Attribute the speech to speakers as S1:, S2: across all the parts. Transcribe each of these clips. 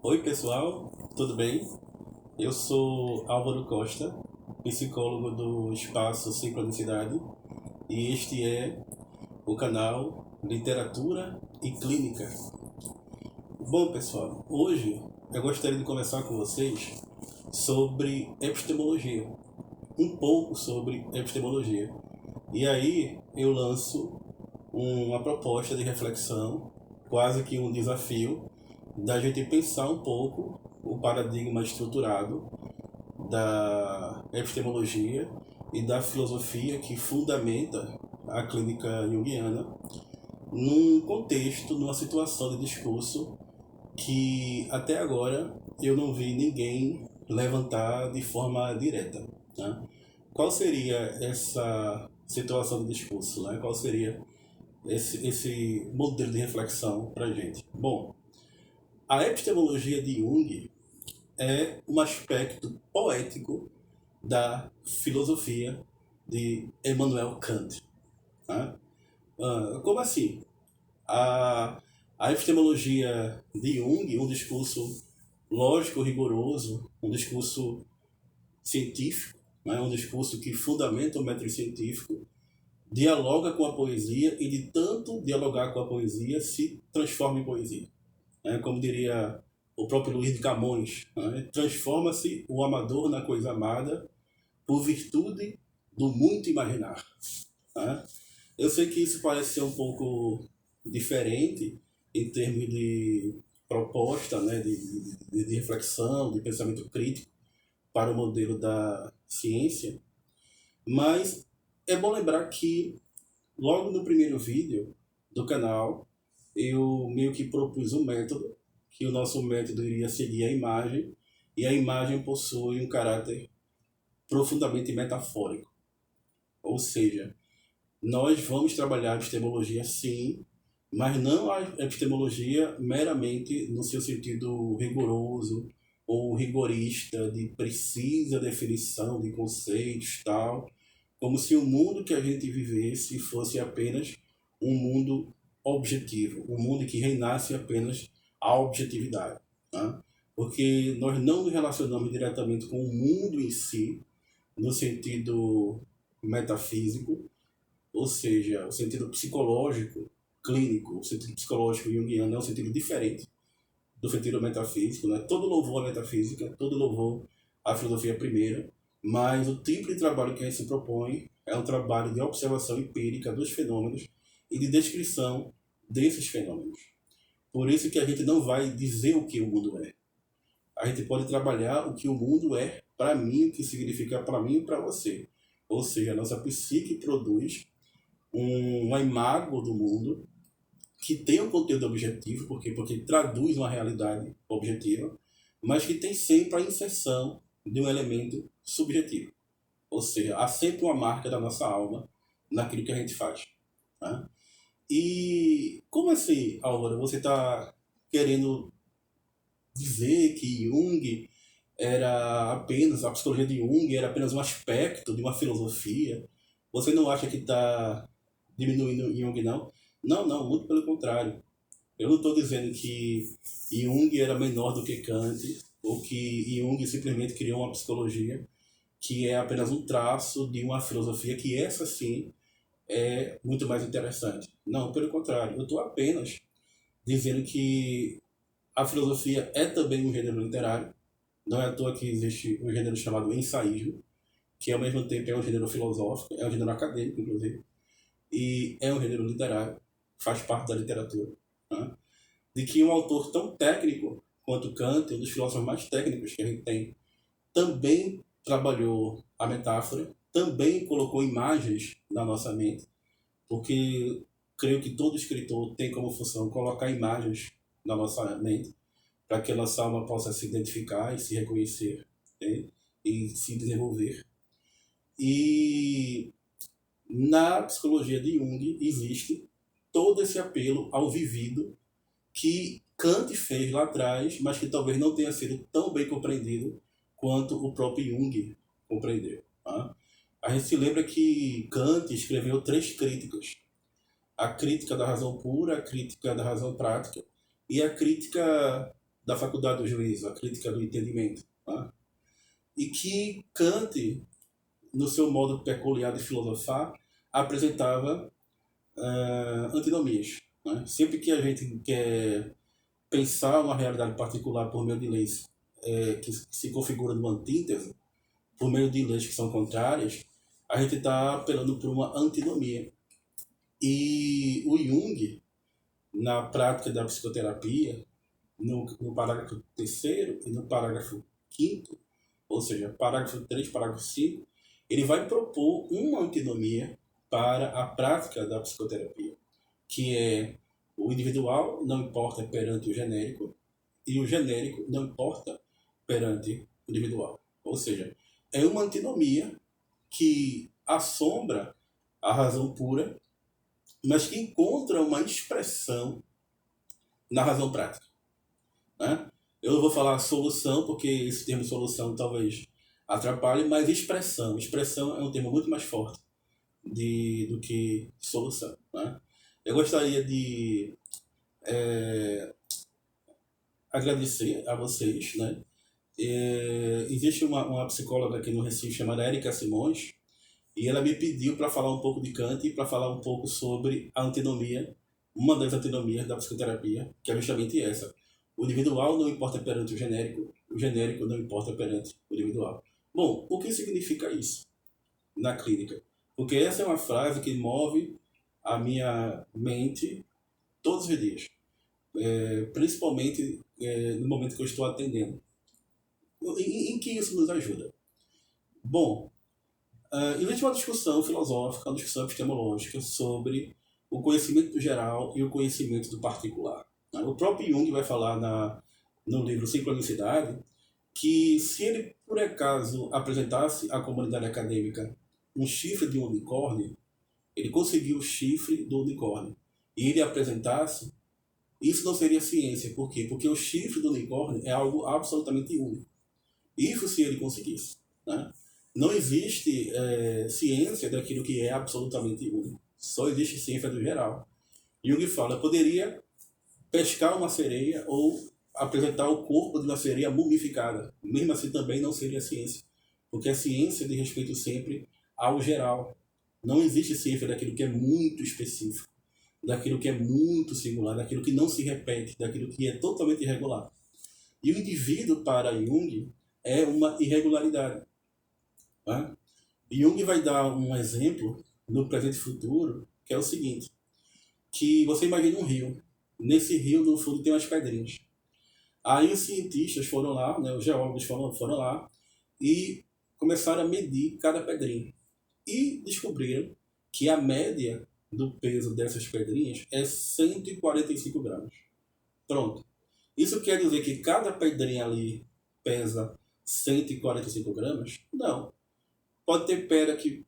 S1: Oi pessoal, tudo bem? Eu sou Álvaro Costa, psicólogo do Espaço Sincronicidade, e este é o canal Literatura e Clínica. Bom pessoal, hoje eu gostaria de conversar com vocês sobre epistemologia, um pouco sobre epistemologia. E aí eu lanço uma proposta de reflexão, quase que um desafio, da gente pensar um pouco o paradigma estruturado da epistemologia e da filosofia que fundamenta a clínica junguiana num contexto, numa situação de discurso que até agora eu não vi ninguém levantar de forma direta. Né? Qual seria essa situação de discurso? Né? Qual seria esse modelo de reflexão para a gente? Bom, a epistemologia de Jung é um aspecto poético da filosofia de Immanuel Kant. Né? Como assim? A, a epistemologia de Jung, um discurso lógico, rigoroso, um discurso científico, né? Um discurso que fundamenta o método científico, dialoga com a poesia e, de tanto dialogar com a poesia, se transforma em poesia. Como diria o próprio Luís de Camões, né? Transforma-se o amador na coisa amada por virtude do muito imaginar. Né? Eu sei que isso parece ser um pouco diferente em termos de proposta, né? de reflexão, de pensamento crítico para o modelo da ciência, mas é bom lembrar que logo no primeiro vídeo do canal eu meio que propus um método, que o nosso método iria seguir a imagem, e a imagem possui um caráter profundamente metafórico. Ou seja, nós vamos trabalhar a epistemologia sim, mas não a epistemologia meramente no seu sentido rigoroso ou rigorista, de precisa definição de conceitos tal, como se o mundo que a gente vivesse fosse apenas um mundo objetivo, um mundo que reinasse apenas a objetividade. Tá? Porque nós não nos relacionamos diretamente com o mundo em si, no sentido metafísico, ou seja, o sentido psicológico, clínico, o sentido psicológico junguiano é um sentido diferente do sentido metafísico. Né? Todo louvor à metafísica, todo louvor à filosofia primeira, mas o tipo de trabalho que a gente se propõe é um trabalho de observação empírica dos fenômenos e de descrição desses fenômenos. Por isso que a gente não vai dizer o que o mundo é. A gente pode trabalhar o que o mundo é para mim, o que significa para mim e para você. Ou seja, a nossa psique produz uma imagem do mundo que tem um conteúdo objetivo, porque traduz uma realidade objetiva, mas que tem sempre a inserção de um elemento subjetivo. Ou seja, há sempre uma marca da nossa alma naquilo que a gente faz. Tá? E como assim, Álvaro, você está querendo dizer que Jung era apenas, a psicologia de Jung era apenas um aspecto de uma filosofia? Você não acha que está diminuindo Jung, não? Não, não, muito pelo contrário. Eu não estou dizendo que Jung era menor do que Kant, ou que Jung simplesmente criou uma psicologia que é apenas um traço de uma filosofia que essa sim é muito mais interessante. Não, pelo contrário, eu estou apenas dizendo que a filosofia é também um gênero literário. Não é à toa que existe um gênero chamado ensaísmo, que ao mesmo tempo é um gênero filosófico, é um gênero acadêmico, inclusive, e é um gênero literário, faz parte da literatura. Né? De que um autor tão técnico quanto Kant, um dos filósofos mais técnicos que a gente tem, também trabalhou a metáfora, também colocou imagens na nossa mente, porque creio que todo escritor tem como função colocar imagens na nossa mente, para que a nossa alma possa se identificar e se reconhecer, né? E se desenvolver. E na psicologia de Jung existe todo esse apelo ao vivido que Kant fez lá atrás, mas que talvez não tenha sido tão bem compreendido quanto o próprio Jung compreendeu. Tá? A gente se lembra que Kant escreveu 3 críticas. A crítica da razão pura, a crítica da razão prática e a crítica da faculdade do juízo, a crítica do entendimento. Tá? E que Kant, no seu modo peculiar de filosofar, apresentava antinomias. Né? Sempre que a gente quer pensar uma realidade particular por meio de leis que se configura numa antítese, por meio de leis que são contrárias, a gente está apelando por uma antinomia. E o Jung, na prática da psicoterapia, no parágrafo 3º e no parágrafo 5º, ou seja, parágrafo 3, parágrafo 5, ele vai propor uma antinomia para a prática da psicoterapia, que é o individual não importa perante o genérico e o genérico não importa perante o individual. Ou seja, é uma antinomia que assombra a razão pura, mas que encontra uma expressão na razão prática. Né? Eu não vou falar solução, porque esse termo solução talvez atrapalhe, mas expressão. Expressão é um termo muito mais forte do que solução. Né? Eu gostaria de agradecer a vocês. Né? Existe uma psicóloga aqui no Recife chamada Érica Simões, e ela me pediu para falar um pouco de Kant e para falar um pouco sobre a antinomia, uma das antinomias da psicoterapia, que é justamente essa. O individual não importa perante o genérico não importa perante o individual. Bom, o que significa isso na clínica? Porque essa é uma frase que move a minha mente todos os dias, principalmente no momento que eu estou atendendo. Em que isso nos ajuda? Bom, existe uma discussão filosófica, uma discussão epistemológica sobre o conhecimento geral e o conhecimento do particular. O próprio Jung vai falar no livro Sincronicidade que se ele, por acaso, apresentasse à comunidade acadêmica um chifre de um unicórnio, ele conseguiu o chifre do unicórnio, e ele apresentasse, isso não seria ciência. Por quê? Porque o chifre do unicórnio é algo absolutamente único. Isso se ele conseguisse. Né? Não existe ciência daquilo que é absolutamente único. Só existe ciência do geral. Jung fala, poderia pescar uma sereia ou apresentar o corpo de uma sereia mumificada. Mesmo assim também não seria ciência. Porque a ciência diz respeito sempre ao geral. Não existe ciência daquilo que é muito específico, daquilo que é muito singular, daquilo que não se repete, daquilo que é totalmente irregular. E o indivíduo, para Jung, é uma irregularidade. Tá? Jung vai dar um exemplo no presente e futuro, que é o seguinte, que você imagina um rio. Nesse rio, no fundo, tem umas pedrinhas. Aí os cientistas foram lá, né, os geólogos foram lá e começaram a medir cada pedrinha. E descobriram que a média do peso dessas pedrinhas é 145 gramas. Pronto. Isso quer dizer que cada pedrinha ali pesa 145 gramas? Não. Pode ter pedra que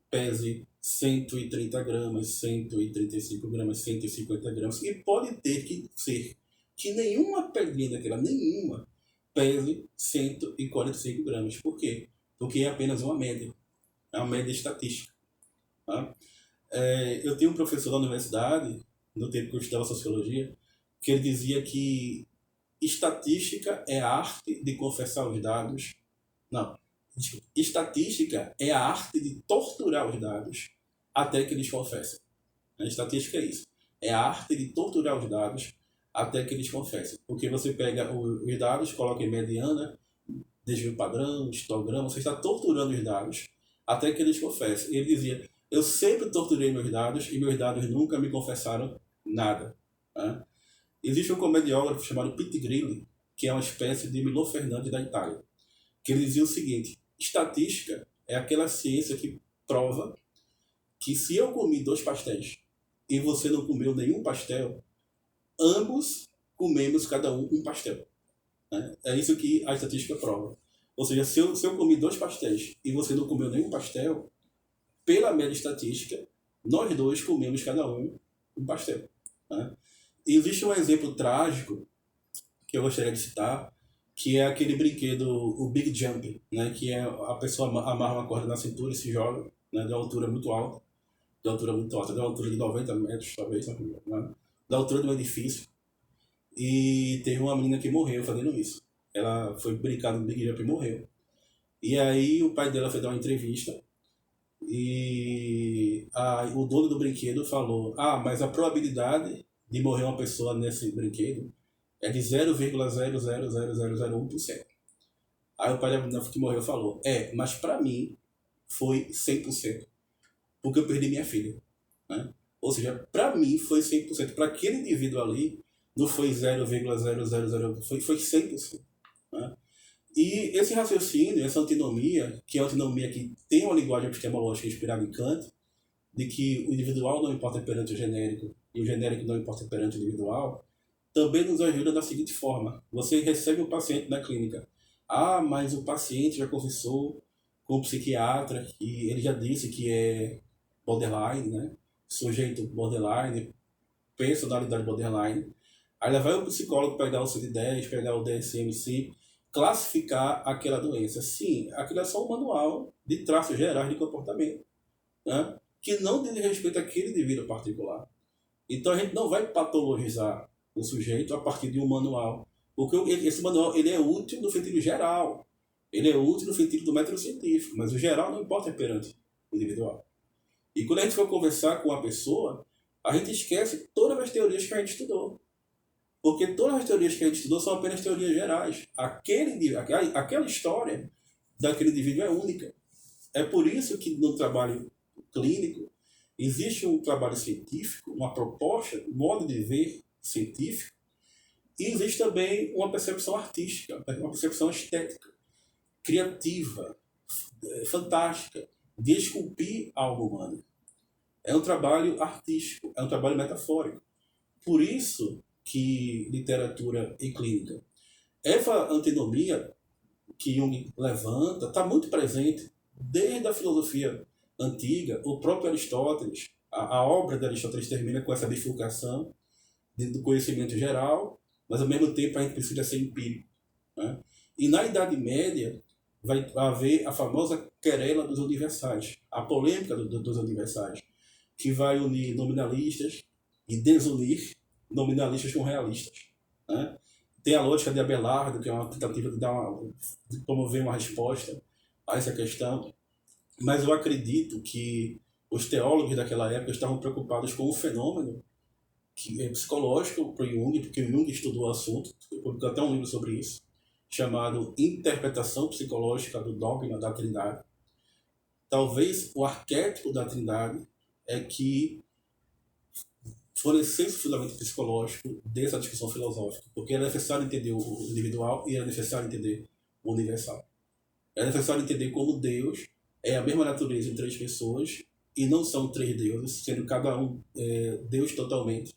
S1: pese 130 gramas, 135 gramas, 150 gramas. E pode ter que ser que nenhuma pedrinha daquela, nenhuma, pese 145 gramas. Por quê? Porque é apenas uma média. É uma média estatística. Tá? Eu tenho um professor da universidade, no tempo que eu estudava sociologia, que ele dizia que estatística é a arte de confessar os dados. Não. Estatística é a arte de torturar os dados até que eles confessem. A estatística é isso. É a arte de torturar os dados até que eles confessem. Porque você pega os dados, coloca em mediana, desvio padrão, histograma, você está torturando os dados até que eles confessem. Ele dizia, eu sempre torturei meus dados e meus dados nunca me confessaram nada. Tá? Existe um comediógrafo chamado Pitti Grilli, que é uma espécie de Milo Fernandes da Itália, que ele dizia o seguinte, estatística é aquela ciência que prova que se eu comi 2 pastéis e você não comeu nenhum pastel, ambos comemos cada um pastel. Né? É isso que a estatística prova. Ou seja, se eu comi 2 pastéis e você não comeu nenhum pastel, pela média estatística, nós dois comemos cada um pastel. Né? E existe um exemplo trágico que eu gostaria de citar, que é aquele brinquedo, o Big Jump, né? Que é a pessoa amarra uma corda na cintura e se joga, né? De uma altura muito alta, de uma altura de 90 metros, talvez, né? Da altura de um edifício. E teve uma menina que morreu fazendo isso. Ela foi brincar no Big Jump e morreu. E aí o pai dela foi dar uma entrevista e o dono do brinquedo falou: ah, mas a probabilidade de morrer uma pessoa nesse brinquedo é de 0,00001%. Aí o pai da menina que morreu falou: mas pra mim foi 100%, porque eu perdi minha filha. Né? Ou seja, pra mim foi 100%. Para aquele indivíduo ali, não foi 0,000, foi 100%. Né? E esse raciocínio, essa antinomia, que é a antinomia que tem uma linguagem epistemológica inspirada em Kant, de que o individual não importa perante o genérico e o genérico não importa perante o individual, também nos ajuda da seguinte forma. Você recebe um paciente na clínica. Ah, mas o paciente já conversou com o psiquiatra e ele já disse que é borderline, né? Sujeito borderline, personalidade borderline. Aí vai o psicólogo pegar o CID-10, pegar o DSM-5, classificar aquela doença. Sim, aquilo é só um manual de traços gerais de comportamento, né? Que não diz respeito àquele indivíduo particular. Então a gente não vai patologizar o sujeito a partir de um manual, porque esse manual ele é útil no sentido geral, ele é útil no sentido do método científico, mas o geral não importa perante o individual. E quando a gente for conversar com a pessoa, a gente esquece todas as teorias que a gente estudou. Porque todas as teorias que a gente estudou são apenas teorias gerais. Aquela história daquele indivíduo é única. É por isso que no trabalho clínico existe um trabalho científico, uma proposta, um modo de ver científico, e existe também uma percepção artística, uma percepção estética, criativa, fantástica, de esculpir algo humano. É um trabalho artístico, é um trabalho metafórico. Por isso que literatura e clínica. Essa antinomia que Jung levanta está muito presente desde a filosofia antiga. O próprio Aristóteles, a obra de Aristóteles termina com essa bifurcação do conhecimento geral, mas ao mesmo tempo a gente precisa ser empírico. Né? E na Idade Média vai haver a famosa querela dos universais, a polêmica dos universais, que vai unir nominalistas e desunir nominalistas com realistas. Né? Tem a lógica de Abelardo, que é uma tentativa de promover uma resposta a essa questão, mas eu acredito que os teólogos daquela época estavam preocupados com o fenômeno que é psicológico para Jung, porque Jung estudou o assunto, publicou até um livro sobre isso, chamado Interpretação Psicológica do Dogma da Trindade. Talvez o arquétipo da Trindade é que fornecesse o fundamento psicológico dessa discussão filosófica, porque é necessário entender o individual e é necessário entender o universal. É necessário entender como Deus é a mesma natureza em três pessoas e não são três deuses, sendo cada um Deus totalmente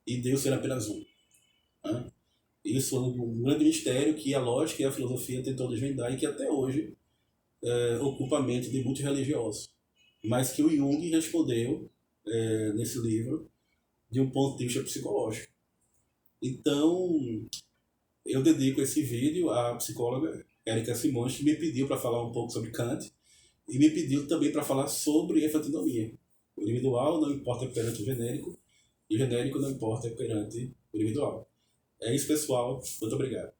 S1: e Deus ser apenas um. Né? Isso é um grande mistério que a lógica e a filosofia tentou desvendar e que até hoje ocupa a mente de muitos religiosos, mas que o Jung respondeu nesse livro de um ponto de vista psicológico. Então, eu dedico esse vídeo à psicóloga Érica Simões, que me pediu para falar um pouco sobre Kant e me pediu também para falar sobre a antinomia. O individual não importa perante o genérico e o genérico não importa perante o individual. É isso, pessoal. Muito obrigado.